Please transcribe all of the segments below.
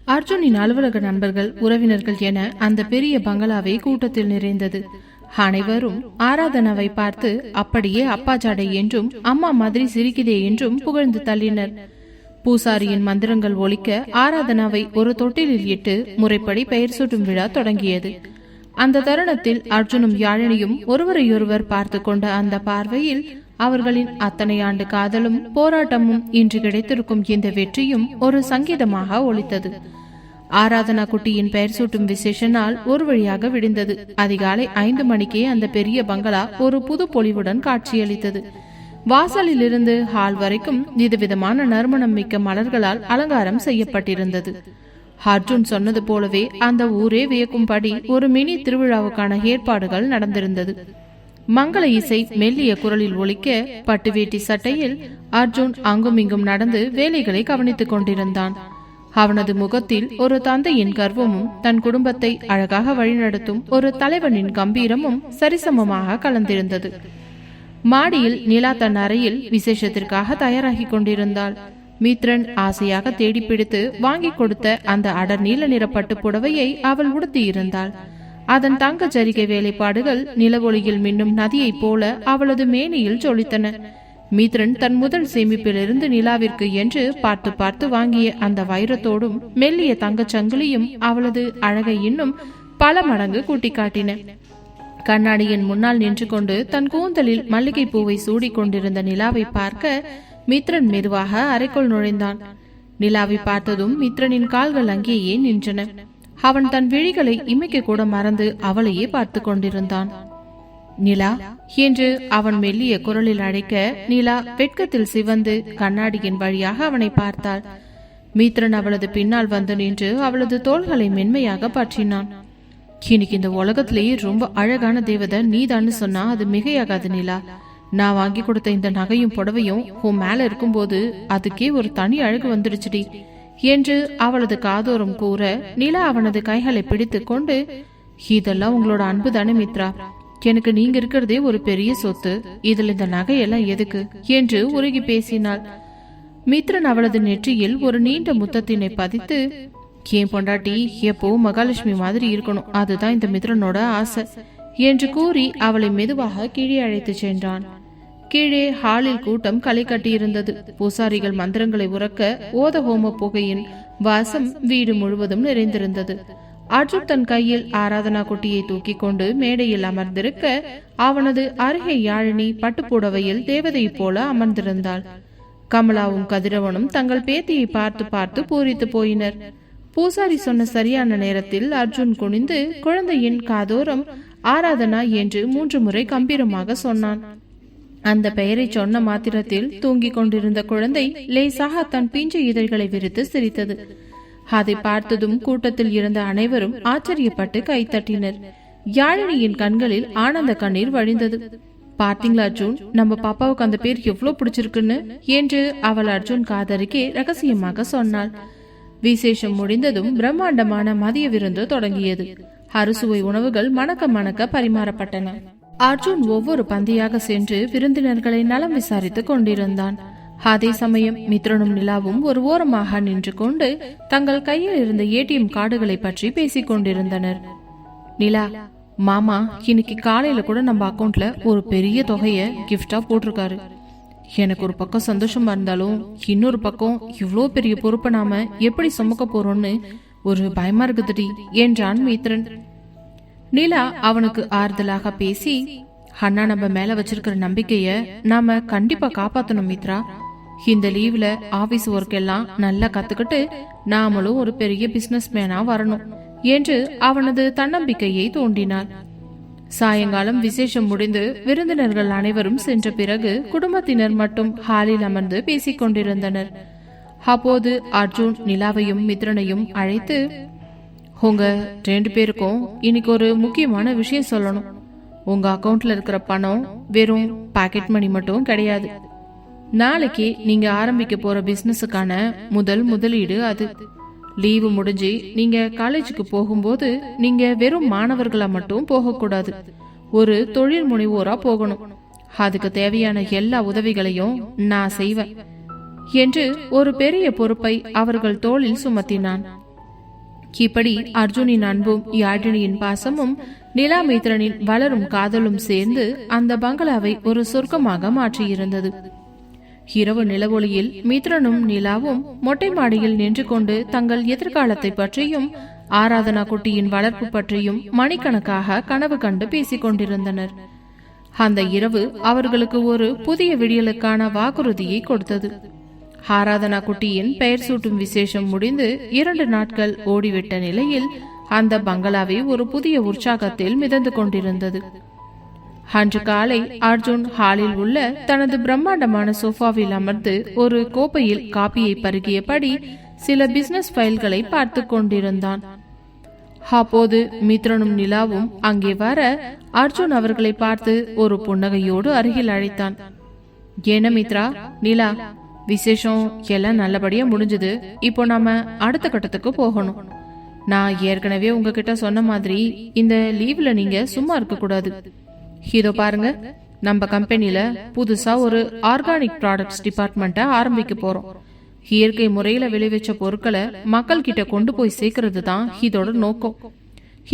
அர்ஜுனின் அலுவலக நண்பர்கள், உறவினர்கள் என அந்த பெரிய பங்களாவே கூட்டத்தில் நிறைந்தது. அனைவரும் ஆராதனாவை பார்த்து அப்படியே அப்பா ஜாடை என்றும் அம்மா மாதிரி சிரிக்குதே என்றும் புகழ்ந்து தள்ளினர். பூசாரியின் மந்திரங்கள் ஒலிக்க ஆராதனாவை ஒரு தொட்டிலில் இட்டு முறைப்படி பெயர் சூட்டும் விழா தொடங்கியது. அந்த தருணத்தில் அர்ஜுனும் யாழினியும் ஒருவரையொருவர் பார்த்து கொண்ட அந்த பார்வையில் அவர்களின் அத்தனை ஆண்டு காதலும் போராட்டமும் இன்று கிடைத்திருக்கும் இந்த வெற்றியும் ஒரு சங்கீதமாக ஒலித்தது. ஆராதனா குட்டியின் பெயர் சூட்டும் விசேஷ நாள் ஒரு வழியாக விடிந்தது. அதிகாலை 5 மணிக்கே அந்த பெரிய பங்களா ஒரு புது பொலிவுடன் காட்சியளித்தது. வாசலில் இருந்து ஹால் வரைக்கும் விதவிதமான நறுமணம் மிக்க மலர்களால் அலங்காரம் செய்யப்பட்டிருந்தது. அர்ஜுன் சொன்னது போலவே அந்த ஊரே வியக்கும்படி ஒரு மினி திருவிழாவுக்கான ஏற்பாடுகள் நடந்திருந்தது. மங்கள இசை மெல்லிய குரலில் ஒலிக்க பட்டு வேட்டி சட்டையில் அர்ஜுன் அங்கும் இங்கும் நடந்து வேலைகளை கவனித்துக் கொண்டிருந்தான். அவனது முகத்தில் ஒரு தந்தையின் கர்வமும் தன் குடும்பத்தை அழகாக வழிநடத்தும் ஒரு தலைவனின் கம்பீரமும் சரிசமமாக கலந்திருந்தது. மாடியில் நிலா தன் அறையில் விசேஷத்திற்காக தயாராகி கொண்டிருந்தாள். மித்ரன் ஆசையாக தேடி பிடித்து வாங்கி கொடுத்த அந்த அடர் நீல நிற பட்டு புடவையை அவள் உடுத்தியிருந்தாள். அதன் தங்க ஜரிகை வேலைப்பாடுகள் நிலவொளியில் மின்னும் நதியைப் போல அவளது மேனியில் ஜொலித்தன. மித்ரன் தன் முதல் சேமிப்பிலிருந்து நிலாவிற்கு என்று பார்த்து பார்த்து வாங்கிய அந்த வைரத்தோடும் மெல்லிய தங்கச் சங்கிலியும் அவளது அழகை இன்னும் பல மடங்கு கூட்டி காட்டின. கண்ணாடியின் முன்னால் நின்று கொண்டு தன் கூந்தலில் மல்லிகை பூவை சூடி கொண்டிருந்த நிலாவை பார்க்க மித்ரன் மெதுவாக அறைக்குள் நுழைந்தான். நிலாவை பார்த்ததும் மித்ரனின் கால்கள் அங்கேயே நின்றன. அவன் தன் விழிகளை இமைக்க கூட மறந்து அவளையே பார்த்து கொண்டிருந்தான். நிலா என்று அவன் மெல்லிய குரலில் அழைக்க நிலா வெட்கத்தில் சிவந்து கண்ணாடியின் வழியாக அவனை பார்த்தாள். மித்ரன் அவளது பின்னால் வந்து நின்று அவளது தோள்களை மென்மையாக பற்றினான். இன்னைக்கு இந்த உலகத்திலேயே ரொம்ப அழகான தேவதை நீதான்னு சொன்னா அது மிகையாகாது நிலா. நான் வாங்கி கொடுத்த இந்த நகையும் புடவையும் உன் மேல இருக்கும்போது அதுக்கே ஒரு தனி அழகு வந்துடுச்சுடி என்று அவளது காதோரம் கூற நிலா அவனது கைகளை பிடித்து கொண்டு, இதெல்லாம் உங்களோட அன்பு தானே மித்ரா, எனக்கு நீங்க இருக்கிறதே ஒரு பெரிய சொத்து, இதுல இந்த நகையெல்லாம் எதுக்கு என்று உருகி பேசினாள். மித்ரன் அவளது நெற்றியில் ஒரு நீண்ட முத்தத்தினை பதித்து, ஏன் பொண்டாட்டி எப்பவும் மகாலட்சுமி மாதிரி இருக்கணும், அதுதான் இந்த மித்ரனோட ஆசை என்று கூறி அவளை மெதுவாக கீழே அழைத்து சென்றான். கீழே ஹாலில் கூட்டம் களை கட்டியிருந்தது. பூசாரிகள் மந்திரங்களை உறக்க ஓத ஹோம புகையின் வாசம் வீடு முழுவதும் நிறைந்திருந்தது. அர்ஜுன் தன் கையில் ஆராதனா குட்டியை தூக்கி கொண்டு மேடையில் அமர்ந்திருக்க அவனது அருகே யாழினி பட்டுப்புடவையில் தேவதை போல அமர்ந்திருந்தாள். கமலாவும் கதிரவனும் தங்கள் பேத்தியை பார்த்து பார்த்து பூரித்து போயினர். பூசாரி சொன்ன சரியான நேரத்தில் அர்ஜுன் குனிந்து குழந்தையின் காதோரம் ஆராதனா என்று 3 முறை கம்பீரமாக சொன்னான். அந்த பெயரை சொன்ன மாத்திரத்தில் தூங்கிக் கொண்டிருந்த குழந்தை லேசாக தன் பிஞ்சு இதழ்களை விரித்து சிரித்தது. அதை பார்த்ததும் கூட்டத்தில் இருந்த அனைவரும் ஆச்சரியப்பட்டு கைத்தட்டினர். யாழினியின் கண்களில் ஆனந்த கண்ணீர் வழிந்தது. பாத்தீங்களா அர்ஜுன், நம்ம பாப்பாவுக்கு அந்த பேர் எவ்வளவு பிடிச்சிருக்குன்னு என்று அவள் அர்ஜுன் காதருக்கே ரகசியமாக சொன்னாள். விசேஷம் முடிந்ததும் பிரம்மாண்டமான மதிய விருந்து தொடங்கியது. அறுசுவை உணவுகள் மணக்க மணக்க பரிமாறப்பட்டன. அர்ஜுன் ஒவ்வொரு பந்தியாக சென்று விருந்தினர்களை நலம் விசாரித்துக் கொண்டிருந்தான். அதே சமயம் மித்ரனும் நிலாவும் ஒரு ஓரமாக நின்று கொண்டு தங்கள் கையில் இருந்த ஏடிஎம் கார்டுகளை பற்றி பேசிக் கொண்டிருந்தனர். நிலா, மாமா இன்னைக்கு காலையில கூட நம்ம அக்கௌண்ட்ல ஒரு பெரிய தொகையை கிஃப்டா போட்டிருக்காரு. எனக்கு ஒரு பக்கம் சந்தோஷமா இருந்தாலும் இன்னொரு பக்கம் இவ்வளோ பெரிய பொறுப்பை நாம எப்படி சுமக்க போறோம்னு ஒரு பயமா இருக்குதுடி என்றான் மித்ரன். நிலா அவனுக்கு ஆறுதலாக பேசி, அண்ணா நம்ம மேல வச்சிருக்கிற நம்பிக்கைய நாம கண்டிப்பா காப்பாத்தணும் மித்ரா. இந்த லீவ்ல ஆபீஸ் ஒர்க் எல்லாம் நல்லா கத்துக்கிட்டு நாமளும் ஒரு பெரிய பிசினஸ் மேனா வரணும் என்று அவனது தன்னம்பிக்கையை தூண்டினாள். சாயங்காலம் விசேஷம் முடிந்து விருந்தினர்கள் அனைவரும் சென்ற பிறகு குடும்பத்தினர் மட்டும் ஹாலில் அமர்ந்து பேசிக் கொண்டிருந்தனர். அப்போது அர்ஜுன் நிலாவையும் மித்ரனையும் அழைத்து, உங்க 2 பேருக்கும் இன்னைக்கு ஒரு முக்கியமான விஷயம் சொல்லணும். உங்க அக்கவுண்ட்ல இருக்கிற பணம் வெறும் பாக்கெட் மணி மட்டும் கிடையாது. நாளைக்கு நீங்க ஆரம்பிக்க போற பிசினஸுக்கான முதலீடு அது. லீவு முடிஞ்சு நீங்க காலேஜுக்கு போகும்போது நீங்க வெறும் மாணவர்களா மட்டும் போகக்கூடாது, ஒரு தொழில் முனைவோரா போகணும். அதுக்கு தேவையான எல்லா உதவிகளையும் நான் செய்வேன் என்று ஒரு பெரிய பொறுப்பை அவர்கள் தோளில் சுமத்தினான். இப்படி அர்ஜுனின் அன்பும் யாழினியின் பாசமும் நிலா மித்ரனின் வளரும் காதலும் சேர்ந்து அந்த பங்களாவை ஒரு சொர்க்கமாக மாற்றியிருந்தது. இரவு நிலவொளியில் மித்ரனும் நிலாவும் மொட்டை மாடியில் நின்று கொண்டு தங்கள் எதிர்காலத்தை பற்றியும் ஆராதனா குட்டியின் வளர்ப்பு பற்றியும் மணிக்கணக்காக கனவு கண்டு பேசிக் கொண்டிருந்தனர். அந்த இரவு அவர்களுக்கு ஒரு புதிய விடியலுக்கான வாக்குறுதியை கொடுத்தது. ஆராதனா குட்டியின் பெயர் சூட்டும் விசேஷம் முடிந்து 2 நாட்கள் ஓடிவிட்ட நிலையில் அந்த பங்களாவை ஒரு புதிய உற்சாகத்தில் மிதந்து கொண்டிருந்தது. அன்று காலை அர்ஜுன் ஹாலில் உள்ள தனது பிரம்மாண்டமான சோஃபாவில் அமர்ந்து ஒரு கோப்பையில் காப்பியை பருகியபடி சில பிசினஸ் ஃபைல்களை பார்த்து கொண்டிருந்தான். அப்போது மித்ரனும் நிலாவும் அங்கே வர அர்ஜுன் அவர்களை பார்த்து ஒரு புன்னகையோடு அருகில் அழைத்தான். என்ன மித்ரா, நிலா, விசேஷம் எல்லாம் நல்லபடியா முடிஞ்சது. இப்போ நாம அடுத்த கட்டத்துக்கு போகணும். நான் ஏற்கனவே உங்ககிட்ட சொன்ன மாதிரி இந்த லீவ்ல நீங்க சும்மா இருக்க கூடாது. இதோ பாருங்க, நம்ம கம்பெனில புதுசா ஒரு ஆர்கானிக் ப்ராடக்ட்ஸ் டிபார்ட்மெண்ட்டை ஆரம்பிக்க போறோம். இயற்கை முறையில விளைவிச்ச பொருட்களை மக்கள் கிட்ட கொண்டு போய் சேர்க்கறது தான் இதோட நோக்கம்.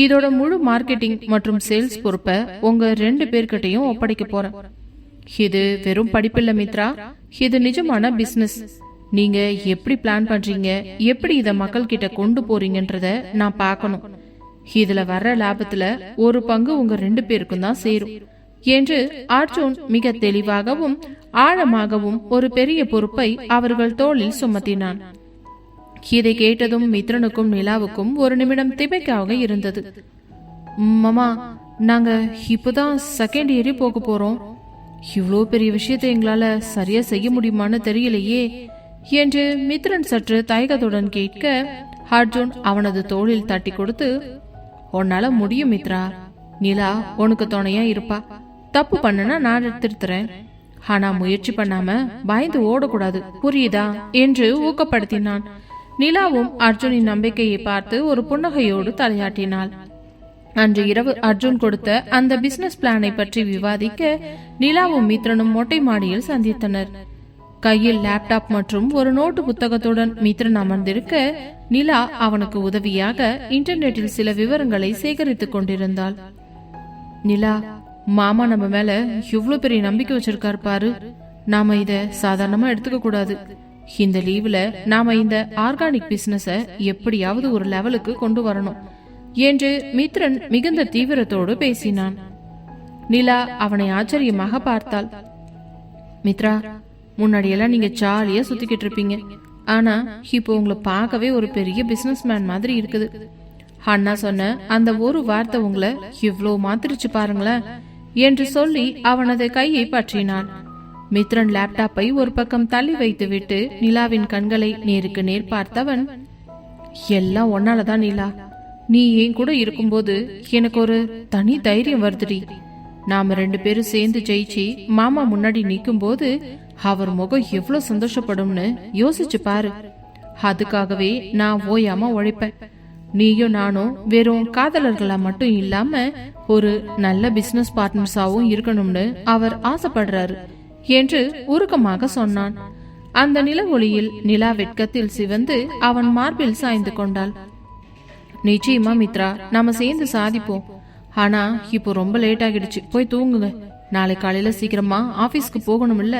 இதோட முழு மார்க்கெட்டிங் மற்றும் சேல்ஸ் பொறுப்பை உங்க 2 பேர்கிட்டையும் ஒப்படைக்க போறேன். இது வெறும் படிப்பில்ல மித்ரா, இது நிஜமான பிசினஸ். நீங்க எப்படி பிளான் பண்றீங்க, எப்படி இத மக்கள் கிட்ட கொண்டு போறீங்கன்றத நான் பார்க்கணும். இதுல வர்ற லாபத்துல ஒரு பங்கு உங்க 2 பேருக்கும் தான் சேரும் என்று அர்ஜுன் மிக தெளிவாகவும் ஆழமாகவும் ஒரு பெரிய பொறுப்பை அவர்கள் தோளில் சுமத்தினான். இதை கேட்டதும் மித்ரனுக்கும் நிலாவுக்கும் ஒரு நிமிடம் திகைப்பாக இருந்தது. மாமா, நாங்க இப்பதான் செகண்ட் இயரே போக போறோம். இவ்வளோ பெரிய விஷயத்தை எங்களால சரியா செய்ய முடியுமான்னு தெரியலையே என்று மித்ரன் சற்று தயக்கத்துடன் கேட்க அர்ஜுன் அவனது தோளில் தட்டி கொடுத்து, உன்னால முடியும் மித்ரா. நிலா உனக்கு துணையா இருப்பா. தப்பு பண்ணனா நான் திருத்துறேன். ஆனா முயற்சி பண்ணாம பயந்து ஓடக்கூடாது, புரியுதா என்று ஊக்கப்படுத்தினான். நிலாவும் அர்ஜுனின் நம்பிக்கையை பார்த்து ஒரு புன்னகையோடு தலையாட்டினாள். அன்று இரவு அர்ஜுன் கொடுத்த அந்த பிசினஸ் பிளானை பற்றி விவாதிக்க நிலாவும் மித்ரனும் மொட்டை மாடியில் சந்தித்தனர். கையில் லேப்டாப் மற்றும் ஒரு நோட்டு புத்தகத்துடன் மித்ரன் அமர்ந்திருக்க நிலா அவனுக்கு உதவியாக இன்டர்நெட்டில் சில விவரங்களை சேகரித்துக் கொண்டிருந்தாள். நிலா, மாமா நம்ம மேல எவ்வளவு பெரிய நம்பிக்கை வச்சிருக்காரு பாரு. நாம இத சாதாரணமா எடுத்துக்க கூடாது. இந்த லீவ்ல நாம இந்த ஆர்கானிக் பிசினஸ எப்படியாவது ஒரு லெவலுக்கு கொண்டு வரணும் என்று மித்ரன் மிகுந்த தீவிரத்தோடு பேசினான். நிலா அவனை ஆச்சரியமாக பார்த்தாள். மித்ரா, முன்னாடியெல்லாம் நீங்க ஜாலியா சுத்திக்கிட்டு இருப்பீங்க. ஆனா இப்போ உங்களை பார்க்கவே ஒரு பெரிய பிசினஸ் மேன் மாதிரி இருக்குது. அண்ணா சொன்ன அந்த ஒரு வார்த்தை உங்களை இவ்வளோ மாத்திருச்சு பாருங்களேன் என்று சொல்லி அவனது கையை பற்றினான். மித்ரன் லேப்டாப்பை ஒரு பக்கம் தள்ளி வைத்துவிட்டு நிலாவின் கண்களை நேருக்கு நேர் பார்த்தவன், எல்லாம் ஒன்னாலதான் நிலா. நீ ஏன் கூட இருக்கும்போது எனக்கு ஒரு தனி தைரியம் வருதுடி. நாம 2 பேரும் சேர்ந்து ஜெயிச்சு மாமா முன்னாடி நிற்கும் போது அவர் முகம் எவ்வளவு சந்தோஷப்படும்னு யோசிச்சு பாரு. அதுக்காகவே நான் ஓயாம உழைப்பேன். நீயும் நானும் வெறும் காதலர்களா மட்டும் இல்லாம ஒரு நல்ல பிசினஸ் பார்ட்னர்ஸாவும் இருக்கணும்னு அவர் ஆசைப்படுறாரு என்று உருக்கமாக சொன்னான். அந்த நில ஒளியில் நிலா வெட்கத்தில் சிவந்து அவன் மார்பில் சாய்ந்து கொண்டாள். நிச்சயமா மித்ரா, நாம சேர்ந்து சாதிப்போம். ஆனா இப்போ ரொம்ப லேட் ஆகிடுச்சு, போய் தூங்குங்க. நாளை காலையில சீக்கிரமா ஆபீஸ்க்கு போகணும் இல்ல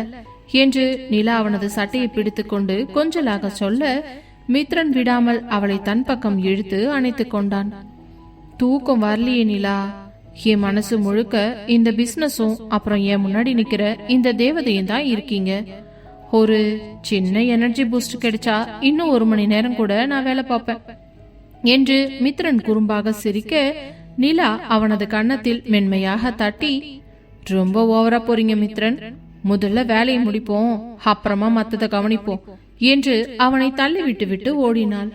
என்று நிலா அவனது சட்டையை பிடித்து கொண்டு கொஞ்சலாக சொல்ல மித்ரன் விடாமல் அவளை தன் பக்கம் இழுத்து அணைத்துக் கொண்டான். தூக்கம் வரலையே நிலா. என் மனசு முழுக்க இந்த பிசினஸும் அப்புறம் என் முன்னாடி நிக்கிற இந்த தேவதையும் தான் இருக்கீங்க. ஒரு சின்ன எனர்ஜி பூஸ்ட் கிடைச்சா இன்னும் 1 மணி நேரம் கூட நான் வேலை பார்ப்பேன் என்று மித்ரன் குறும்பாக சிரிக்க நிலா அவனது கன்னத்தில் மென்மையாக தட்டி, ரொம்ப ஓவரா போறீங்க மித்ரன். முதல்ல வேலையை முடிப்போம், அப்புறமா மத்தத கவனிப்போம் என்று அவனை தள்ளிவிட்டு விட்டு ஓடினாள்.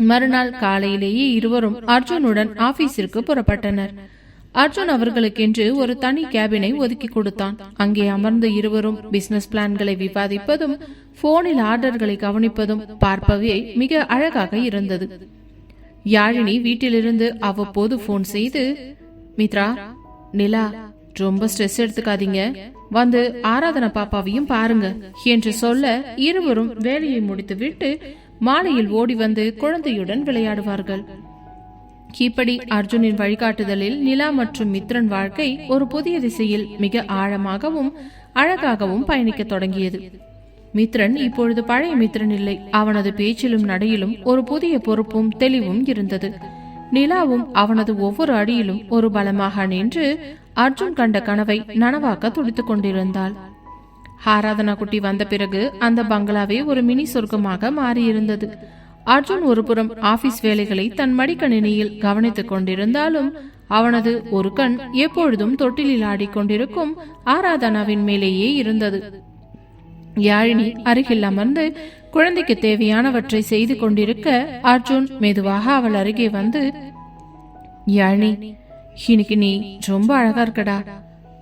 மறுநாள் காலையிலேயே இருவரும் அர்ஜுனுடன் ஆபீஸிற்கு புறப்பட்டனர். அர்ஜுன் அவர்களுக்கென்று ஒரு தனி கேபினை ஒதுக்கி கொடுத்தான். அங்கே அமர்ந்து இருவரும் பிசினஸ் பிளான்களை விவாதிப்பதும் போனில் ஆர்டர்களை கவனிப்பதும் பார்ப்பவே மிக அழகாக இருந்தது. யாழினி வீட்டிலிருந்து அவ்வப்போது போன் செய்து, மித்ரா, நிலா, ரொம்ப ஸ்ட்ரெஸ் எடுத்துக்காதீங்க, வந்து ஆராதனா பாப்பாவையும் பாருங்க என்று சொல்ல இருவரும் வேலையை முடித்துவிட்டு மாலையில் ஓடி வந்து குழந்தையுடன் விளையாடுவார்கள். இப்படி அர்ஜுனின் வழிகாட்டுதலில் நிலா மற்றும் மித்ரன் வாழ்க்கை ஒரு புதிய திசையில் மிக ஆழமாகவும் அழகாகவும் பயணிக்க தொடங்கியது. மித்ரன் இப்பொழுது பழைய மித்ரன் இல்லை. அவனது பேச்சிலும் நடையிலும் ஒரு புதிய பொறுப்பும் தெளிவும் இருந்தது. நிலாவும் அவனது ஒவ்வொரு அடியிலும் ஒரு பலமாக நின்று அர்ஜுன் கண்ட கனவை நனவாக்க துடித்துக் கொண்டிருந்தாள். ஆராதனா குட்டி வந்த பிறகு அந்த பங்களாவே ஒரு மினி சொர்க்கமாக மாறியிருந்தது. அர்ஜுன் ஒரு புறம் ஆபீஸ் வேலைகளை தன் மடிக்கணினியில் கவனித்துக் கொண்டிருந்தாலும் அவனது ஒரு கண் எப்பொழுதும் தொட்டிலில் ஆடிக்கொண்டிருக்கும் ஆராதனாவின் மேலேயே இருந்தது. யாழினி அருகில் அமர்ந்து குழந்தைக்கு தேவையானவற்றை செய்து கொண்டிருக்க அர்ஜுன் மெதுவாக அவள் அருகே வந்து, யாழினி, இன்னைக்கு நீ ரொம்ப அழகா இருக்கடா.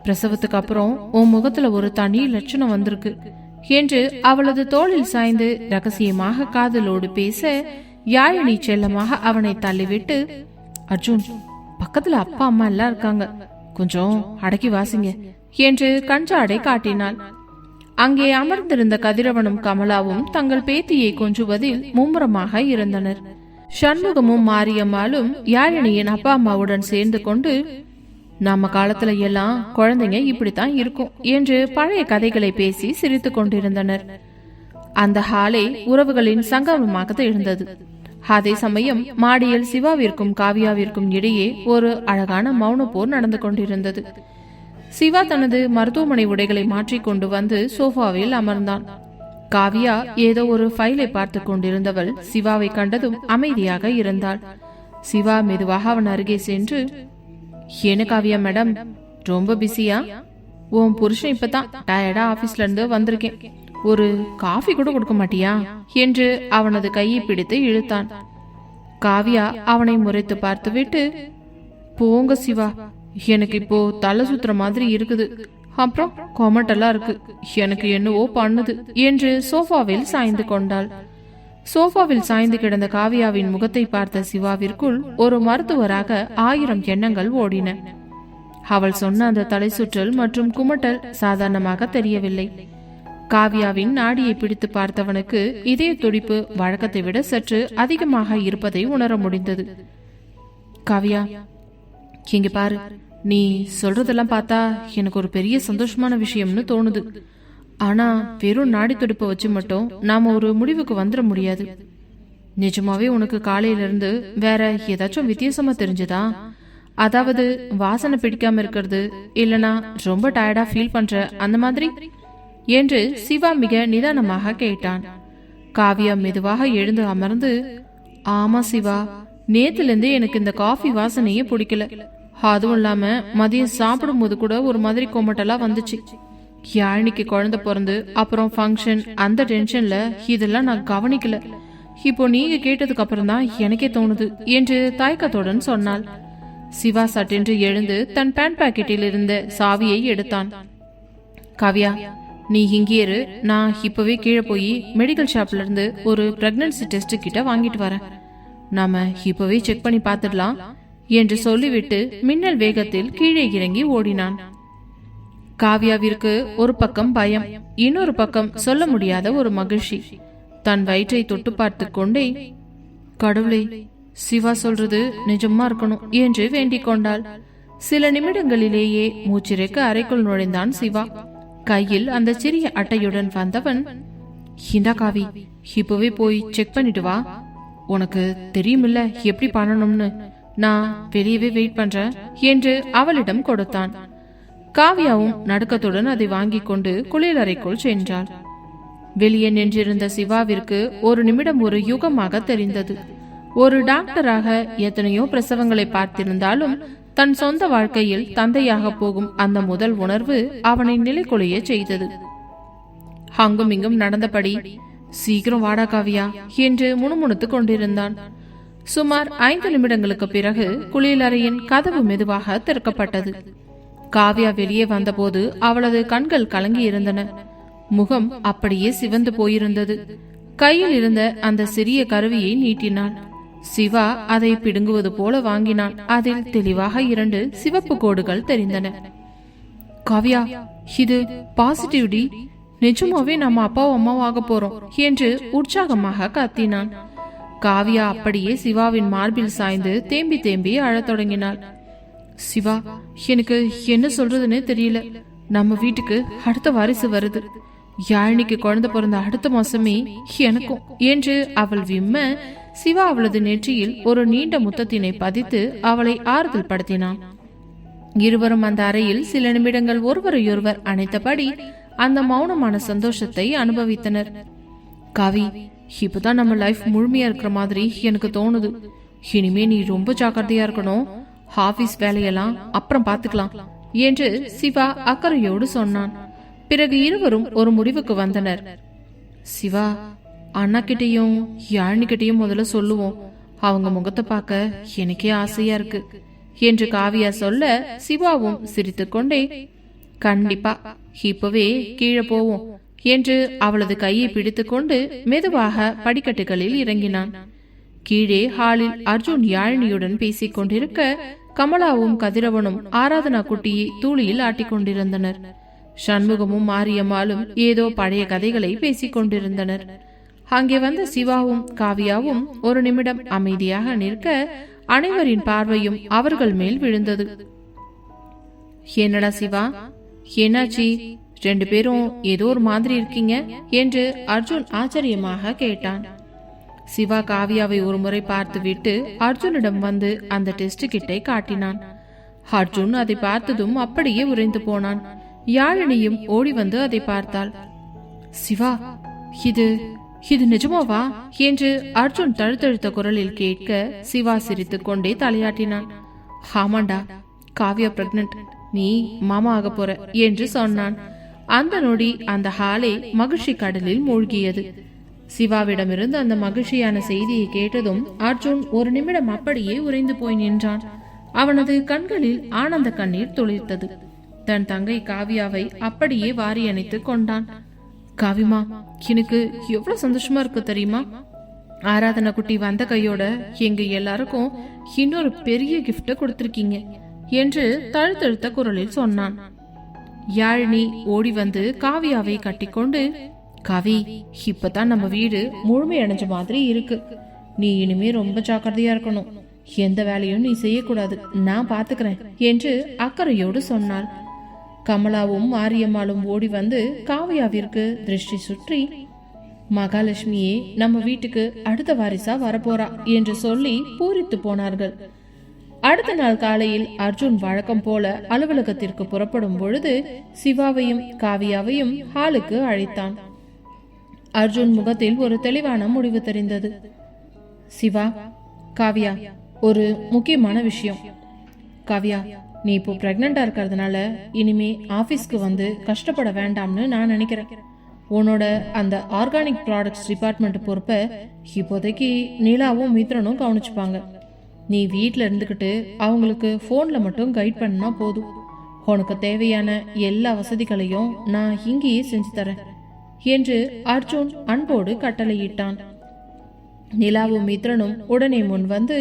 பிரசவத்துக்கு அப்புறம் உன் முகத்துல ஒரு தனி லட்சணம் வந்திருக்கு என்று அவளது தோளில் சாய்ந்து ரகசியமாக காதலோடு பேச, யாழினி செல்லமாக அவனை தள்ளிவிட்டு, அர்ஜுன், பக்கத்துல அப்பா அம்மா எல்லாம் இருக்காங்க, கொஞ்சம் அடக்கி வாசிங்க என்று கஞ்சாடை காட்டினாள். அங்கே அமர்ந்திருந்த கதிரவனும் கமலாவும் தங்கள் பேத்தியை கொஞ்சுவதில் மும்முரமாக இருந்தனர். சண்முகமும் மாரியம்மாளும் யாழினியின் அப்பா அம்மாவுடன் சேர்ந்து கொண்டு, நம்ம காலத்துல எல்லாம் குழந்தைங்க இப்படித்தான் இருக்கும் என்று பழைய கதைகளை பேசி சிரித்து கொண்டிருந்தனர். அந்த ஹாலே உறவுகளின் சங்கமமாக இருந்தது. அதே சமயம் மாடியில் சிவாவிற்கும் காவியாவிற்கும் இடையே ஒரு அழகான மௌன போர் நடந்து கொண்டிருந்தது. சிவா தனது மருத்துவமனை உடைகளை மாற்றிக் கொண்டு வந்து சோஃபாவில் அமர்ந்தான். காவியா ஏதோ ஒரு ஃபைலை பார்த்து கொண்டிருந்தவள் சிவாவை கண்டதும் அமைதியாக இருந்தாள். சிவா மெதுவாக அவன் அருகே சென்று, என்ன காவியா மேடம், ரொம்ப பிஸியா? உன் புருஷன் இப்பதான் டயர்டா ஆபீஸ்ல இருந்து வந்திருக்கேன், ஒரு காஃபி கூட கொடுக்க மாட்டியா என்று அவனது கையை பிடித்து இழுத்தான். காவியா அவனை முறைத்து பார்த்துவிட்டு, போங்க சிவா, எனக்கு இப்போ தலை சுத்துற மாதிரி இருக்குது, அப்புறம் கொமட்டெல்லாம் இருக்கு, எனக்கு என்னவோ பண்ணுது என்று சோஃபாவில் சாய்ந்து கொண்டாள். சோஃபாவில் சாய்ந்து கிடந்த காவியாவின் முகத்தை பார்த்த சிவாவிற்குள் ஒரு மருத்துவராக 1000 எண்ணங்கள் ஓடின. அவள் சொன்ன அந்த தலை சுற்றல் மற்றும் குமட்டல் சாதாரணமாக தெரியவில்லை. காவியாவின் நாடியை பிடித்து பார்த்தவனுக்கு இதய துடிப்பு வழக்கத்தை விட சற்று அதிகமாக இருப்பதை உணர முடிந்தது. காவியா, இங்க பாரு, நீ சொல்றதெல்லாம் பார்த்தா எனக்கு ஒரு பெரிய சந்தோஷமான விஷயம்னு தோணுது. ஆனா வெறும் நாடி துடிப்பை வச்சு மட்டும் நாம ஒரு முடிவுக்கு வந்துட முடியாது. நிஜமாவே உனக்கு காலையில இருந்து வேற ஏதாச்சும் வித்தியாசமா தெரிஞ்சதா? அதாவது வாசனை பிடிக்காம இருக்கிறது, இல்லனா ரொம்ப டயர்டா ஃபீல் பண்ற அந்த மாதிரி என்று சிவா மிக நிதானமாக கேட்டான். காவியா மெதுவாக எழுந்து அமர்ந்து, ஆமா சிவா, நேத்துல இருந்து எனக்கு இந்த காஃபி வாசனையே பிடிக்கல. அதுவும் இல்லாம மதியம் சாப்பிடும் போது கூட ஒரு மாதிரி கோமட்டலா வந்துச்சு. யாழினிக்கு குழந்தை பிறந்து அப்புறம் ஃபங்க்ஷன், அந்த டென்ஷன்ல இதெல்லாம் நான் கவனிக்கல. இப்போ நீங்க கேட்டதுக்கு அப்புறம் தான் எனக்கே தோணுது என்று தயக்கத்துடன் சொன்னாள். சிவா சட்டென்று எழுந்து தன் பேண்ட் பாக்கெட்டில் இருந்த சாவியை எடுத்தான். காவியா, நீ இங்கே இரு, நான் இப்பவே கீழே போய் மெடிக்கல் ஷாப்ல இருந்து ஒரு பிரெக்னன்சி டெஸ்ட் கிட்ட வாங்கிட்டு வரேன், நாம இப்பவே செக் பண்ணி பார்த்துடலாம் என்று சொல்லிவிட்டு மின்னல் வேகத்தில் கீழே இறங்கி ஓடினான். காவியாவிற்கு ஒரு பக்கம் பயம், இன்னொரு பக்கம் சொல்ல முடியாத ஒரு மகிழ்ச்சி. தன் வயிற்றை தொட்டு பார்த்து கொண்டே, கடவுளே, சிவா சொல்றது நிஜமா இருக்கணும் என்று வேண்டிக் கொண்டாள். சில நிமிடங்களிலேயே மூச்சிறைக்கு அறைக்குள் நுழைந்தான் சிவா. கையில் அந்த சிறிய அட்டையுடன் வந்தவன், இந்தா காவி, இப்பவே போய் செக் பண்ணிட்டு வா, உனக்கு தெரியுமில்ல எப்படி பண்ணணும்னு, நான் வெளியவே வெயிட் பண்றேன் என்று அவளிடம் கொடுத்தான். காவியாவும் நடுக்கத்துடன் அதை வாங்கிக் கொண்டு குளியலறைக்குள் சென்றாள். வெளியே நின்றிருந்த சிவாவிற்கு ஒரு நிமிடம் ஒரு யுகமாக தெரிந்தது. ஒரு டாக்டராக எத்தனையோ பிரசவங்களை பார்த்திருந்தாலும் தன் சொந்த வாழ்க்கையில் தந்தையாக போகும் அந்த முதல் உணர்வு அவனை நிலைக்குலைய செய்தது. அங்கும் இங்கும் நடந்தபடி, சீக்கிரம் வாடா காவியா என்று முணுமுணுத்துக் கொண்டிருந்தான். சுமார் 5 நிமிடங்களுக்கு பிறகு குளியலறையின் கதவு மெதுவாக திறக்கப்பட்டது. காவியா வெளியே வந்தபோது அவளது கண்கள் கலங்கி இருந்தன. முகம் அப்படியே சிவந்து போயிருந்தது. கையில் இருந்த அந்த சிறிய கருவியை நீட்டினாள். சிவா அதை பிடுங்குவது போல வாங்கினான். அதில் தெளிவாக 2 சிவப்பு கோடுகள் தெரிந்தன. காவியா, இது பாசிட்டிவ் டி நிஜமாவே நம்ம அப்பாவும் அம்மாவும் ஆக போறோம் என்று உற்சாகமாக கத்தினான். காவியா அப்படியே சிவாவின் மார்பில் சாய்ந்து தேம்பி தேம்பி அழத் தொடங்கினாள். சிவா, எனக்கு என்ன சொல்றதுன்னே தெரியல. நம்ம வீட்டுக்கு அடுத்த வாரிசு வருது. யாழினிக்கு குழந்தை பிறந்த அடுத்த மாசமே எனக்கும் என்று அவள் விம்ம, சிவா அவளது நெற்றியில் ஒரு நீண்ட முத்தத்தினை பதித்து அவளை ஆறுதல் படுத்தினான். இருவரும் அந்த அறையில் சில நிமிடங்கள் ஒருவரையொருவர் அணைத்தபடி அந்த மௌனமான சந்தோஷத்தை அனுபவித்தனர். காவி, இப்பதான் நம்ம லைஃப் முழுமையா இருக்கிற மாதிரி எனக்கு தோணுது. இனிமே நீ ரொம்ப ஜாக்கிரதையா இருக்கணும். ஆபீஸ் வேலையெல்லாம் அப்புறம் பாத்துக்கலாம் என்று சிவா அக்கறையோடு சொன்னான். பிறகு இருவரும் ஒரு முடிவுக்கு வந்தனர். சிவா, அண்ணா கிட்டையும் யாழினி கிட்டையும் முதல்ல சொல்லுவோம். அவங்க முகத்தை பார்க்க எனக்கே ஆசையா இருக்கு என்று காவியா சொல்ல, சிவாவும் சிரித்துக்கொண்டே கண்டிப்பா இப்பவே கீழே போவோம் என்று அவளது கையை பிடித்துக்கொண்டு மெதுவாக படிக்கட்டுகளில் இறங்கினான். கீழே ஹாலில் அர்ஜுன் யாழினியுடன் பேசிக் கொண்டிருக்க, கமலாவும் கதிரவனும் ஆராதனா குட்டியை தூளியில் ஆட்டிக் கொண்டிருந்தனர். சண்முகமும் மாரியம்மாளும் ஏதோ பழைய கதைகளை பேசிக் கொண்டிருந்தனர். அங்கே வந்த சிவாவும் காவியாவும் ஒரு நிமிடம் அமைதியாக நிற்க, அனைவரின் பார்வையும் அவர்கள் மேல் விழுந்தது. என்னடா சிவா, என்னாச்சி? 2 பேரும் ஏதோ ஒரு மாதிரி இருக்கீங்க என்று அர்ஜுன் ஆச்சரியமாக கேட்டான். சிவா காவியாவை ஒரு முறை பார்த்து விட்டு அர்ஜுனிடம் வந்து அந்த டெஸ்ட் கிட்டை காட்டினான். அர்ஜுன் அதை பார்த்ததும் அப்படியே உறைந்து போனான். யாழினியும் ஓடி வந்து அதை பார்த்தாள். சிவா, இது இது நிஜமாவா என்று அர்ஜுன் தழுத்தழுத்த குரலில் கேட்க, சிவா சிரித்துக் கொண்டே தலையாட்டினான். ஆமாண்டா, காவியா பிரெக்னன்ட், நீ மாமா ஆக போற என்று சொன்னான். அந்த நொடி அந்த ஹாலே மகிழ்ச்சி கடலில் மூழ்கியது. சிவாவிடமிருந்து அந்த மகிழ்ச்சியான செய்தியை கேட்டதும் அர்ஜுன் ஒரு நிமிடம் அப்படியே உறைந்து போய் நின்றான். அவனது கண்களில் ஆனந்த கண்ணீர் துளிர்த்தது. தன் தங்கை காவியாவை அப்படியே வாரி அணைத்துக் கொண்டான். காவிமா, எனக்கு எவ்வளவு சந்தோஷமா இருக்கு தெரியுமா? ஆராதனா குட்டி வந்த கையோட எங்க எல்லாருக்கும் இன்னொரு பெரிய கிஃப்ட கொடுத்திருக்கீங்க என்று தழுத்தழுத்த குரலில் சொன்னான். யாழினி ஓடி வந்து காவியாவை கட்டிக்கொண்டு, காவி, இப்பதான் நம்ம வீடு முழுமையடைஞ்ச மாதிரி இருக்கு. நீ இனிமே ரொம்ப ஜாக்கிரதையா இருக்கணும். எந்த வேலையும் நீ செய்யக்கூடாது, நான் பாத்துக்கிறேன் என்று அக்கறையோடு சொன்னாள். கமலாவும் மாரியம்மாளும் ஓடி வந்து காவியாவிற்கு திருஷ்டி சுற்றி, மகாலட்சுமியே நம்ம வீட்டுக்கு அடுத்த வாரிசா வரப்போறா என்று சொல்லி பூரித்து போனார்கள். அடுத்த நாள் காலையில் அர்ஜுன் வழக்கம் போல அலுவலகத்திற்கு புறப்படும் பொழுது சிவாவையும் காவியாவையும் ஹாலுக்கு அழைத்தான். அர்ஜுன் முகத்தில் ஒரு தெளிவான முடிவு தெரிந்தது. சிவா, காவியா, ஒரு முக்கியமான விஷயம். காவியா, நீ இப்போ பிரெக்னண்டா இருக்கிறதுனால இனிமே ஆபீஸ்க்கு வந்து கஷ்டப்பட வேண்டாம்னு நான் நினைக்கிறேன். உன்னோட அந்த ஆர்கானிக் ப்ராடக்ட்ஸ் டிபார்ட்மெண்ட் பொறுப்பை இப்போதைக்கு நீலாவும் மித்ரனும் கவனிச்சுப்பாங்க. நீ வீட்டில் இருந்துக்கிட்டு அவங்களுக்கு ஃபோனில் மட்டும் கைட் பண்ணா போதும். உனக்கு தேவையான எல்லா வசதிகளையும் நான் இங்கேயே செஞ்சு தரேன் என்று அர்ஜுன் அன்போடு கட்டளையிட்டான். நிலாவும் மித்ரனும் உடனே முன் வந்து,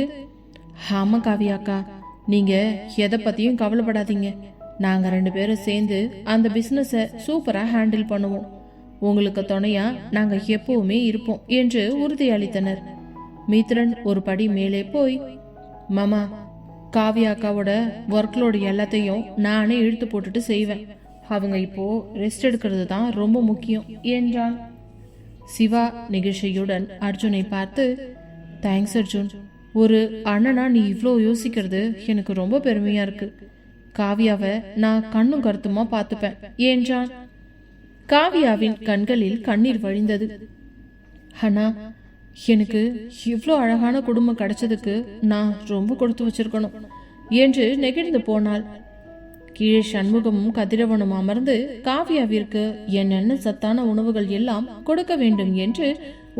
ஆமா காவியாக்கா, நீங்க எதை பத்தியும் கவலைப்படாதீங்க. நாங்க 2 பேரும் சேர்ந்து அந்த பிசினஸை சூப்பரா ஹேண்டில் பண்ணுவோம். உங்களுக்கு துணையா நாங்க எப்பவுமே இருப்போம் என்று உறுதியளித்தனர். மித்ரன் ஒரு படி மேலே போய், மாமா, காவியா அக்காவோட ஒர்க்லோடு எல்லாத்தையும் நானே இழுத்து போட்டுட்டு செய்வேன். அவங்க இப்போ ரெஸ்ட் எடுக்கிறது தான் ரொம்ப முக்கியம் என்றான். சிவா நெகிழ்ச்சியுடன் அர்ஜுனை பார்த்து, தேங்க்ஸ் அர்ஜுன், ஒரு அண்ணனா நீ இவ்வளோ யோசிக்கிறது எனக்கு ரொம்ப பெருமையா இருக்கு. காவியாவை நான் கண்ணும் கருத்துமா பார்த்துப்பேன் என்றான். காவியாவின் கண்களில் கண்ணீர் வழிந்தது. அண்ணா, எனக்கு இவ்வளோ அழகான குடும்பம் கிடைச்சதுக்கு நான் ரொம்ப கொடுத்து வச்சிருக்கணும் என்று நெகிழ்ந்து போனாள். கீழே சண்முகமும் கதிரவனும் அமர்ந்து காவியாவிற்கு என்னென்ன சத்தான உணவுகள் எல்லாம் கொடுக்க வேண்டும் என்று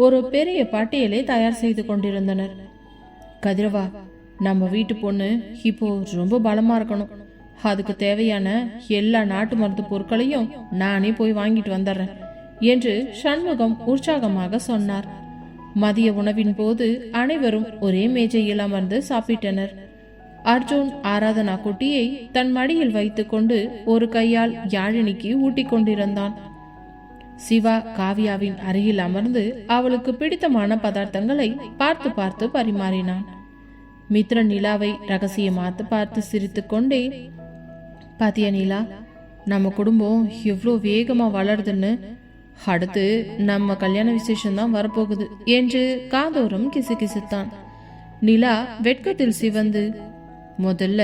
ஒரு பெரிய பட்டியலை தயார் செய்து கொண்டிருந்தனர். கதிரவா, நம்ம வீட்டு பொண்ணு இப்போ ரொம்ப பலமா இருக்கணும். அதுக்கு தேவையான எல்லா நாட்டு மருந்து பொருட்களையும் நானே போய் வாங்கிட்டு வந்துடுறேன் என்று சண்முகம் உற்சாகமாக சொன்னார். மதிய உணவின் போது அனைவரும் ஒரே மேஜையில் அமர்ந்து சாப்பிட்டனர். அர்ஜுன் ஆராதனா குட்டியை தன் மடியில் வைத்துக் கொண்டு ஒரு கையால் யாழினிக்கு ஊட்டிக் கொண்டிருந்தான். சிவா காவியாவின் அருகில் அமர்ந்து அவளுக்கு பிடித்தமான பதார்த்தங்களை பார்த்து பார்த்து பரிமாறினான். மித்ரன் நிலாவை ரகசியமாத்து பார்த்து சிரித்து கொண்டே, பாத்தியா நிலா, நம்ம குடும்பம் எவ்வளோ வேகமா வளருதுன்னு, அடுத்து நம்ம கல்யாண விசேஷம்தான் வரப்போகுது என்று காதோறும் கிசுகிசுத்தான். நிலா வெட்கத்தில் சிவந்து, முதல்ல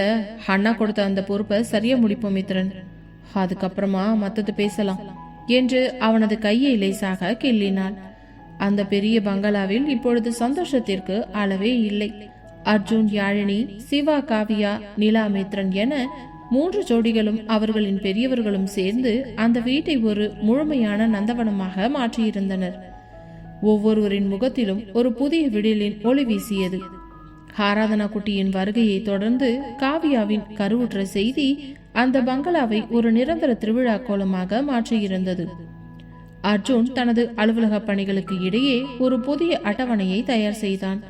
அண்ணா கொடுத்த அந்த பொறுப்பை சரியா முடிப்போம் மித்ரன், அதுக்கப்புறமா மத்தது பேசலாம் என்று அவனது கையை லேசாக கிள்ளினாள். அந்த பெரிய பங்களாவில் இப்பொழுது சந்தோஷத்திற்கு அளவே இல்லை. அர்ஜுன், யாழினி, சிவா, காவியா, நிலா, மித்ரன் என 3 ஜோடிகளும் அவர்களின் பெரியவர்களும் சேர்ந்து அந்த வீட்டை ஒரு முழுமையான நந்தவனமாக மாற்றியிருந்தனர். ஒவ்வொருவரின் முகத்திலும் ஒரு புதிய விடியலின் ஒளி வீசியது. ஆராதனா குட்டியின் வருகையை தொடர்ந்து காவியாவின் கருவுற்ற செய்தி அந்த பங்களாவை ஒரு நிரந்தர திருவிழா கோலமாக மாற்றியிருந்தது. அர்ஜுன் தனது அலுவலக பணிகளுக்கு இடையே ஒரு புதிய அட்டவணையை தயார் செய்தான்.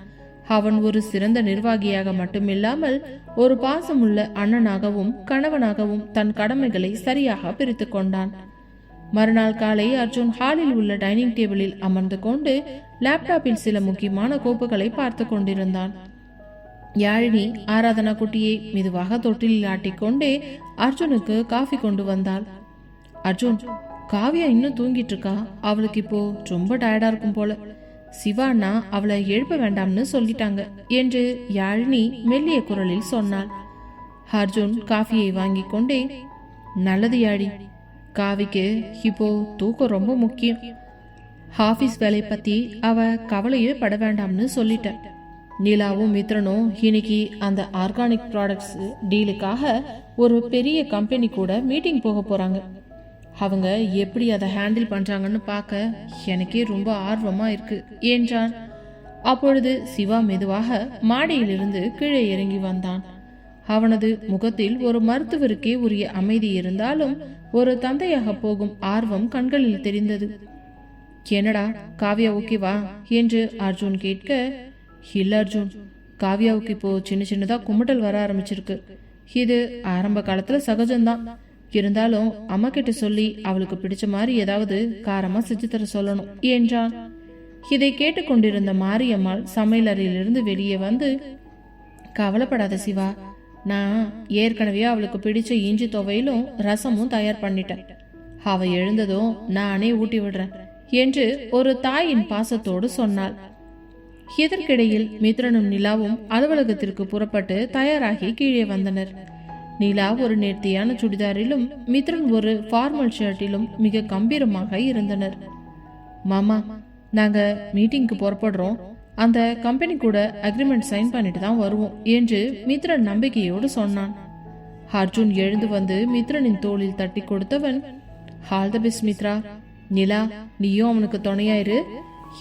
அவன் ஒரு சிறந்த நிர்வாகியாக மட்டுமில்லாமல் ஒரு பாசமுள்ள அண்ணனாகவும் கணவனாகவும் தன் கடமைகளை சரியாக பிரித்து கொண்டான். மறுநாள் காலை அர்ஜுன் ஹாலில் உள்ள டைனிங் டேபிளில் அமர்ந்து கொண்டு லேப்டாப்பில் சில முக்கியமான கோப்புகளை பார்த்து கொண்டிருந்தான். யாழினி ஆராதனா குட்டியை மெதுவாக தொட்டிலில் ஆட்டிக்கொண்டே அர்ஜுனுக்கு காஃபி கொண்டு வந்தாள். அர்ஜுன், காவியா இன்னும் தூங்கிட்டு இருக்கா, அவளுக்கு இப்போ ரொம்ப டயர்டா இருக்கும் போல, சிவாண்ணா அவளை எழுப்ப வேண்டாம்னு சொல்லிட்டாங்க என்று யாழினி மெல்லிய குரலில் சொன்னாள். அர்ஜுன் காஃபியை வாங்கி கொண்டே, நல்லது யாழி, காவிக்கு இப்போ தூக்கம் ரொம்ப முக்கியம், ஆபீஸ் வேலை பத்தி அவ கவலையே பட வேண்டாம்னு சொல்லிட்டேன். நிலாவும் மித்ரனும் இன்னைக்கு அந்த ஆர்கானிக் ப்ராடக்ட்ஸ் டீலுக்காக ஒரு பெரிய கம்பெனி கூட மீட்டிங் போக போறாங்க. அவங்க எப்படி அதை ஹேண்டில் பண்றாங்கன்னு பார்க்க எனக்கே ரொம்ப ஆர்வமா இருக்கு என்றான். அப்பொழுது சிவா மெதுவாக மாடியிலிருந்து கீழே இறங்கி வந்தான். அவனது முகத்தில் ஒரு மருத்துவருக்கே உரிய அமைதி இருந்தாலும் ஒரு தந்தையாக போகும் ஆர்வம் கண்களில் தெரிந்தது. என்னடா காவியா ஓகேவா என்று அர்ஜுன் கேட்க, இல்ல அர்ஜுன், காவியாவுக்கு இப்போ சின்ன சின்னதா குமட்டல் வர ஆரம்பிச்சிருக்கு. இது ஆரம்ப காலத்துல சகஜம்தான், இருந்தாலும் அம்மா கிட்ட சொல்லி அவளுக்கு பிடிச்ச மாதிரி ஏதாவது காரமா செஞ்சு தர சொல்லணும் என்றான். இதை கேட்டுக்கொண்டிருந்த மாரியம்மாள் சமையல் அறையிலிருந்து வெளியே வந்து, கவலைப்படாத சிவா, நான் ஏற்கனவே அவளுக்கு பிடிச்ச இஞ்சி துவையிலும் ரசமும் தயார் பண்ணிட்டேன், அவ எழுந்ததும் நானே ஊட்டி விடுறேன் என்று ஒரு தாயின் பாசத்தோடு சொன்னாள். இதற்கிடையில் மித்ரனும் நிலாவும் அலுவலகத்திற்கு புறப்பட்டு தயாராகி கீழே வந்தனர். நிலா ஒரு நேர்த்தியான சுடிதாரிலும் மித்ரன் ஒரு ஃபார்மல் ஷர்ட்டிலும் மிக கம்பீரமாக இருந்தனர். மாமா, நாங்க மீட்டிங்க்கு புறப்படுறோம், அந்த கம்பெனி கூட அக்ரிமெண்ட் சைன் பண்ணிட்டு தான் வருவோம் என்று மித்ரன் நம்பிக்கையோடு சொன்னான். அர்ஜுன் எழுந்து வந்து மித்ரனின் தோளில் தட்டி கொடுத்தவன், ஆல் தி பெஸ்ட் மித்ரா, நிலா நீயும் அவனுக்கு துணையாயிரு,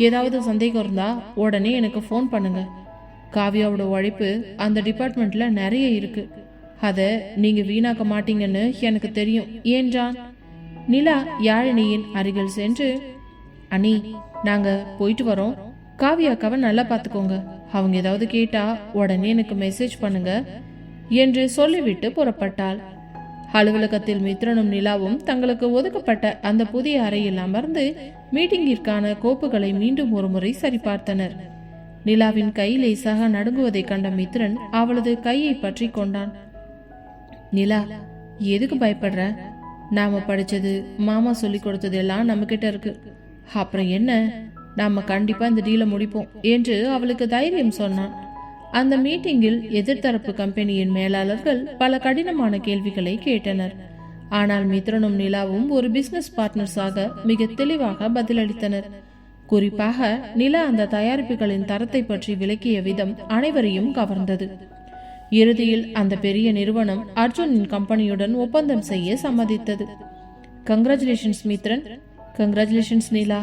ஏதாவது சந்தேகம் இருந்தா உடனே எனக்கு ஃபோன் பண்ணுங்க, காவியாவோட உழைப்பு அந்த டிபார்ட்மெண்ட்ல நிறைய இருக்கு, அத நீங்க வீணாக்க மாட்டீங்கன்னு எனக்கு தெரியும் என்றான். நிலா யாழினியின் அருகில் சென்று, அண்ணி நாங்க போயிட்டு வரோம், காவியாக்காவை நல்லா பாத்துக்கோங்க, அவங்க ஏதாவது கேட்டா உடனே எனக்கு மெசேஜ் பண்ணுங்க என்று சொல்லிவிட்டு புறப்பட்டாள். அலுவலகத்தில் மித்ரனும் நிலாவும் தங்களுக்கு ஒதுக்கப்பட்ட அந்த புதிய அறையில் அமர்ந்து மீட்டிங்கிற்கான கோப்புகளை மீண்டும் ஒரு முறை சரிபார்த்தனர். நிலாவின் கை லேசாக நடுங்குவதை கண்ட மித்ரன் அவளது கையை பற்றி கொண்டான். நிலா, எதுக்கு பயப்படுற? நாம படிச்சது, மாமா சொல்லி கொடுத்தது எல்லாம் நம்ம கிட்ட இருக்கு, அப்புறம் என்ன, நாம கண்டிப்பா இந்த டீலை முடிப்போம் என்று அவளுக்கு தைரியம் சொன்னான். அந்த மீட்டிங்கில் எதிர்த்தரப்பு கம்பெனியின் மேலாளர்கள் பல கடினமான கேள்விகளை கேட்டனர். ஆனால் மித்ரனும் நிலாவும் ஒரு பிசினஸ் பார்ட்னர்ஸாக மிக தெளிவாக பதிலளித்தனர். குறிப்பாக நிலா அந்த தயாரிப்புகளின் தரத்தை பற்றி விளக்கிய விதம் அனைவரையும் கவர்ந்தது. இறுதியில் அந்த பெரிய நிறுவனம் அர்ஜுனின் கம்பெனியுடன் ஒப்பந்தம் செய்ய சம்மதித்தது. கங்க்ராச்சுலேஷன்ஸ் மித்ரன், கங்க்ராச்சுலேஷன்ஸ் நிலா,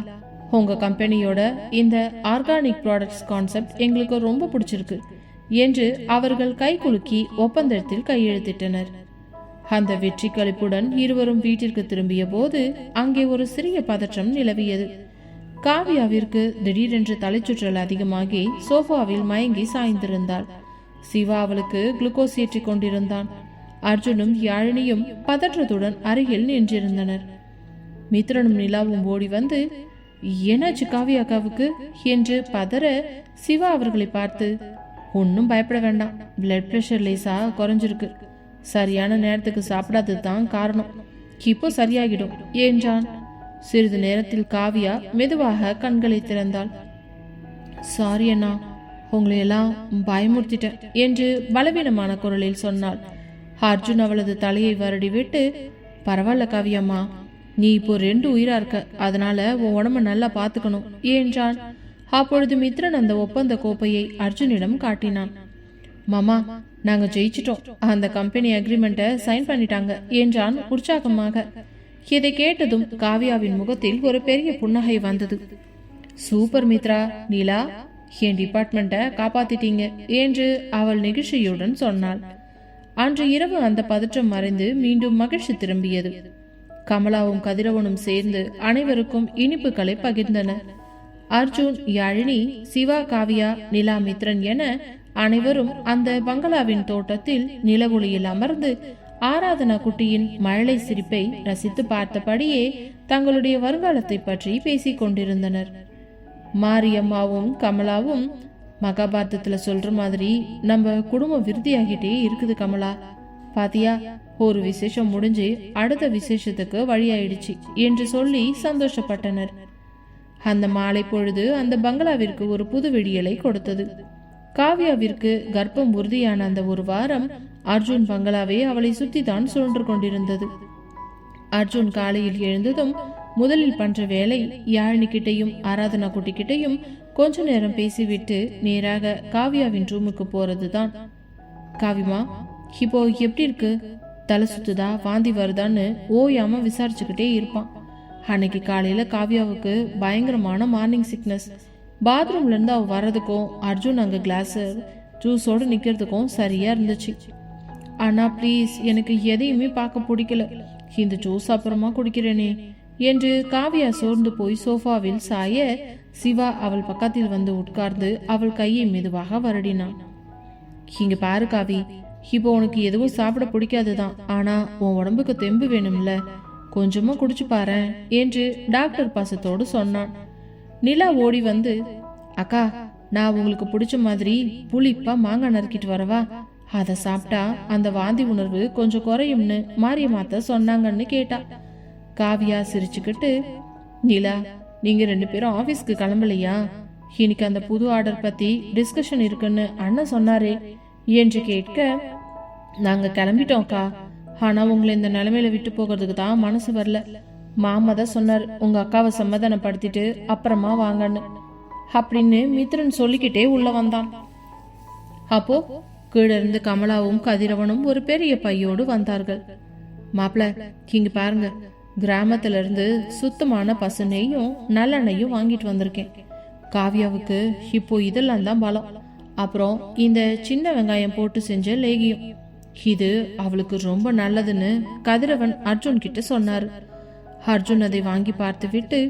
உங்க கம்பெனியோட இந்த ஆர்கானிக் ப்ராடக்ட்ஸ் கான்செப்ட் எங்களுக்கு ரொம்ப பிடிச்சிருக்கு என்று அவர்கள் கைகுலுக்கி ஒப்பந்தத்தில் கையெழுத்திட்டனர். அந்த வெற்றி களிப்புடன் இருவரும் வீட்டிற்கு திரும்பிய போது அங்கே ஒரு சிறிய பதற்றம் நிலவியது. காவியாவிற்கு திடீரென்று தலைச்சுற்றல் அதிகமாகி சோஃபாவில் மயங்கி சாய்ந்திருந்தாள். சிவா அவளுக்கு குளுக்கோஸ் ஏற்றிக் கொண்டிருந்தான். அர்ஜுனும் யாழினியும் பதற்றத்துடன் அருகில் நின்றிருந்தனர். மித்ரனும் நிலாவும் ஓடி வந்து, என்னாச்சு காவியா அக்காவுக்கு என்று பதற சிவா அவர்களை பார்த்து, ஒன்றும் பயப்பட வேண்டாம், பிளட் பிரஷர் லேசா குறைஞ்சிருக்கு, சரியான நேரத்துக்கு சாப்பிடாதது தான் காரணம், இப்போ சரியாகிடும் என்றான். சிறிது நேரத்தில் காவியா மெதுவாக கண்களை திறந்தாள். சாரி அண்ணா, உங்களை எல்லாம் பயமுறுத்திட்டேன் என்று பலவீனமான குரலில் சொன்னாள். அர்ஜுன் அவளது தலையை வருடி விட்டு, பரவாயில்ல காவியம்மா, நீ இப்போ 2 உயிரா இருக்க, அதனால உன் உடம்ப நல்லா பாத்துக்கணும் என்றான். அப்பொழுது மித்ரன் அந்த ஒப்பந்த கோப்பையை அர்ஜுனிடம் காட்டினான். மாமா, நாங்க ஜெயிச்சிட்டோம், அந்த கம்பெனி அக்ரிமெண்ட்டை சைன் பண்ணிட்டாங்க என்றான் உற்சாகமாக. இதை கேட்டதும் காவியாவின் முகத்தில் ஒரு பெரிய புன்னகை வந்தது. சூப்பர் மித்ரா, நீலா, என் டிபார்ட்மெண்ட்டை காப்பாத்திட்டீங்க என்று அவள் நெகிழ்ச்சியுடன் சொன்னாள். அன்று இரவு அந்த பதற்றம் மறைந்து மீண்டும் மகிழ்ச்சி திரும்பியது. கமலாவும் கதிரவனும் சேர்ந்து அனைவருக்கும் இனிப்புகளை பகிர்ந்தனர். அர்ஜுன், யாழினி, சிவா, காவியா, நிலா, மித்ரன் என அனைவரும் அந்த பங்களாவின் தோட்டத்தில் நிலவொளியில் அமர்ந்து ஆராதனா குட்டியின் மழலை சிரிப்பை ரசித்து பார்த்தபடியே தங்களுடைய வருங்காலத்தை பற்றி பேசிக் கொண்டிருந்தனர். மாரியம்மாவும் கமலாவும், மகாபாரதத்துல சொல்ற மாதிரி நம்ம குடும்பம் விருத்தியாகிட்டே இருக்குது கமலா, பாத்தியா, ஒரு விசேஷம் முடிஞ்சு அடுத்த விசேஷத்துக்கு வழியாயிடுச்சு என்று சொல்லி சந்தோஷப்பட்டனர். அந்த மாலை பொழுது அந்த பங்களாவிற்கு ஒரு புது விடியலை கொடுத்தது. காவியாவிற்கு கர்ப்பம் உறுதியான அந்த ஒரு வாரம் அர்ஜுன் பங்களாவே அவளை சுத்தி தான் சுழன்று கொண்டிருந்தது. அர்ஜுன் காலையில் எழுந்ததும் முதலில் பண்ற வேலை யாழினி கிட்டையும் ஆராதனா குட்டி கிட்டையும் கொஞ்ச நேரம் பேசிவிட்டு நேராக காவியாவின் ரூமுக்கு போறதுதான். காவிமா, இப்போ எப்படி இருக்கு, தலை சுத்துதா, வாந்தி வருதான்னு ஓயாம விசாரிச்சுக்கிட்டே இருப்பான். அன்னைக்கு காலையில காவியாவுக்கு பயங்கரமான மார்னிங் சிக்னஸ். பாத்ரூம்ல இருந்து அவ வர்றதுக்கும் அர்ஜுன் அங்க கிளாஸ் ஜூஸோடு நிக்கிறதுக்கும் சரியா இருந்துச்சு. ஆனா ப்ளீஸ், எனக்கு எதையுமே பார்க்க பிடிக்கல, இந்த ஜூஸ் அப்புறமா குடிக்கிறேனே என்று காவியா சோர்ந்து போய் சோஃபாவில் சாய சிவா அவள் பக்கத்தில் வந்து உட்கார்ந்து அவள் கையை மெதுவாக வருடினான். இங்க பாரு காவி, இப்போ உனக்கு எதுவும் சாப்பிட பிடிக்காதுதான், ஆனா உன் உடம்புக்கு தெம்பு வேணும்ல, கொஞ்சமா குடிச்சு பாரு என்று டாக்டர் பாசத்தோடு சொன்னான். நிலா ஓடி வந்து, அக்கா, நான் உங்களுக்கு பிடிச்ச மாதிரி புளிப்பா மாங்காய் நறுக்கிட்டு வரவா, அதை சாப்பிட்டா அந்த வாந்தி உணர்வு கொஞ்சம் குறையும்னு மாரியம்மாத்த சொன்னாங்கன்னு கேட்டா. காவியா சிரிச்சுக்கிட்டு, நிலா, நீங்க 2 பேரும் ஆபீஸ்க்கு கிளம்பலையா, இன்னைக்கு அந்த புது ஆர்டர் பத்தி டிஸ்கஷன் இருக்குன்னு அண்ணன் சொன்னாரே என்று கேட்க, நாங்க கிளம்பிட்டோம்க்கா, ஆனா உங்களை இந்த நிலைமையில விட்டு போகிறதுக்கு தான் மனசு வரல. மாமா தான் சொன்னார், உங்க அக்காவை சமாதானப்படுத்திட்டு அப்புறமா வாங்கன்னு அப்படின்னு மித்ரன் சொல்லிக்கிட்டே உள்ள வந்தான். அப்போ கீழே இருந்து கமலாவும் கதிரவனும் ஒரு பெரிய பையோடு வந்தார்கள். மாப்பிள, இங்க பாருங்க, கிராமத்துல இருந்து சுத்தமான பசு நெய்யும் நல்லெண்ணையும் வாங்கிட்டு வந்திருக்கேன். காவியாவுக்கு இப்போ இதெல்லாம் தான் பலம். அப்புறம் இந்த சின்ன வெங்காயம் போட்டு செஞ்ச லேகியம், இது அவளுக்கு ரொம்ப நல்லதுன்னு கதிரவன் அர்ஜுன் கிட்ட சொன்னாரு. அர்ஜுன் அதை வாங்கி பார்த்து விட்டு,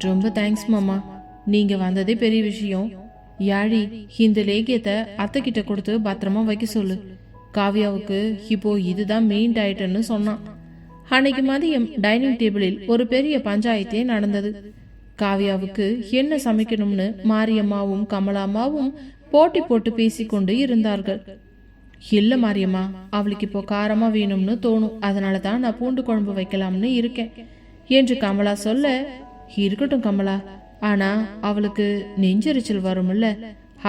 ரொம்ப தேங்க்ஸ் மாமா, நீங்க வந்ததே பெரிய விஷயம். யாழி, இந்த லேகியத்தை அத்தை கிட்ட கொடுத்து பத்திரமா வைக்க சொல்லு. காவியாவுக்கு இப்போ இதுதான் மெயின் டயட்னு சொன்னான். அன்னைக்கு மதியம் டைனிங் டேபிளில் ஒரு பெரிய பஞ்சாயத்தே நடந்தது. காவியாவுக்கு என்ன சமைக்கணும்னு மாரியம்மாவும் கமலாம்மாவும் போட்டி போட்டு பேசிக்கொண்டு இருந்தார்கள். இல்ல மாரியம்மா, அவளுக்கு இப்போ காரமா வேணும்னு தோணும், அதனாலதான் நான் பூண்டு குழம்பு வைக்கலாம்னு இருக்கேன் என்று கமலா சொல்ல, இருக்கட்டும் கமலா, ஆனா அவளுக்கு நெஞ்செரிச்சல் வரும்ல,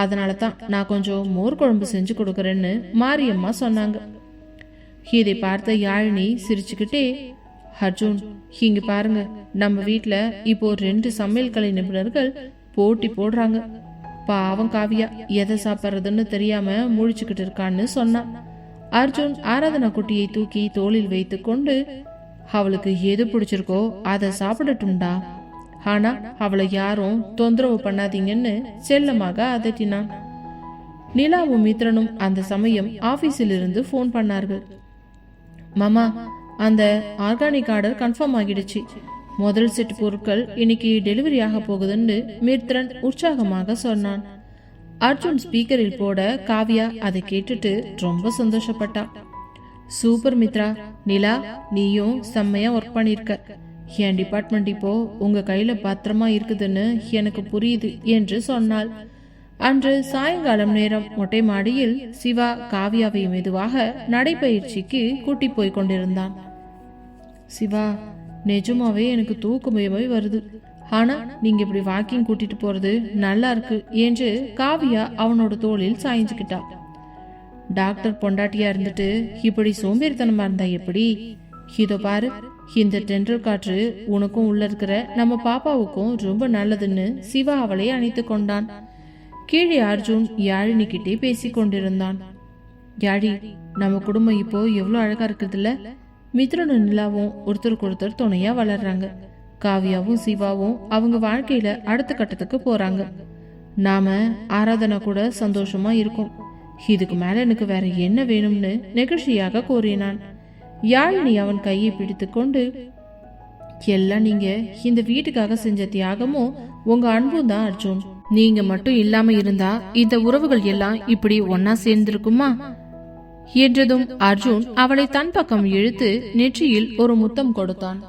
அதனால தான் நான் கொஞ்சம் மோர் குழம்பு செஞ்சு கொடுக்கறேன்னு மாரியம்மா சொன்னாங்க. இதை பார்த்த யாழினி சிரிச்சுக்கிட்டே, அர்ஜுன், இங்க பாருங்க, நம்ம வீட்டுல இப்போ 2 சமையல் கலை நிபுணர்கள் போட்டி போடுறாங்க. பாவம் காவியா எதை சாப்பிட்றதுன்னு தெரியாம முழிச்சுக்கிட்டு இருக்கான்னு சொன்னான். அர்ஜுன் ஆராதனா குட்டியை தூக்கி தோளில் வைத்து கொண்டு, அவளுக்கு எது பிடிச்சிருக்கோ அதை சாப்பிடட்டும்டா, ஆனா அவளை யாரும் தொந்தரவு பண்ணாதீங்கன்னு செல்லமாக அதட்டினான். நிலாவும் மித்ரனும் அந்த சமயம் ஆபீஸில் இருந்து போன் பண்ணார்கள். மாமா, அந்த ஆர்கானிக் ஆர்டர் கன்ஃபார்ம் ஆகிடுச்சு, முதல் செட் பொருட்கள் இன்னைக்கு டெலிவரி ஆக போகுதுன்னு மித்ரன் உற்சாகமாக சொன்னான். அர்ஜுன் ஸ்பீக்கரில் போட காவியா அதை கேட்டுட்டு ரொம்ப சந்தோஷப்பட்டா. சூப்பர் மித்ரா, நிலா, நீயும் செம்மையா ஒர்க் பண்ணிருக்க, என் டிபார்ட்மெண்ட் இப்போ உங்க கையில பத்திரமா இருக்குதுன்னு எனக்கு புரியுது என்று சொன்னாள். அன்று சாயங்காலம் நேரம் மொட்டை மாடியில் சிவா காவியாவை மெதுவாக நடைப்பயிற்சிக்கு கூட்டி போய் கொண்டிருந்தான். சிவா, நிஜமாவே எனக்கு தூக்கமே வருது. ஆனா நீங்க இப்படி வாக்கிங் கூட்டிட்டு போறது நல்லா இருக்கு என்று காவியா அவனோட தோளில் சாய்ஞ்சுக்கிட்டா. டாக்டர் பொண்டாட்டியா இருந்துட்டு இப்படி சோம்பேறித்தனமா இருந்தா எப்படி? இதோ பாரு, இந்த தென்றல் காற்று உனக்கும் உள்ள இருக்கிற நம்ம பாப்பாவுக்கும் ரொம்ப நல்லதுன்னு சிவா அவளை அணைத்து கொண்டான். கீழே அர்ஜுன் யாழினி கிட்டே பேசி கொண்டிருந்தான். யாழி, நம்ம குடும்பம் இப்போ எவ்வளவு அழகா இருக்குதுல்ல? மித்ரனும் நிலாவும் ஒருத்தருக்கு ஒருத்தர் துணையா வளர்றாங்க. காவியாவும் சிவாவும் அவங்க வாழ்க்கையில அடுத்த கட்டத்துக்கு போறாங்க. நாம ஆராதனா கூட சந்தோஷமா இருக்கும். இதுக்கு மேல எனக்கு வேற என்ன வேணும்னு நெகிழ்ச்சியாக கூறினான். யாழினி அவன் கையை பிடித்து கொண்டு, எல்லாம் நீங்க இந்த வீட்டுக்காக செஞ்ச தியாகமும் உங்க அன்பும் தான் அர்ஜுன். நீங்க மட்டும் இல்லாம இருந்தா இந்த உறவுகள் எல்லாம் இப்படி ஒன்னா சேர்ந்திருக்குமா என்றதும் அர்ஜுன் அவளை தன் பக்கம் இழுத்து நெற்றியில் ஒரு முத்தம் கொடுத்தான்.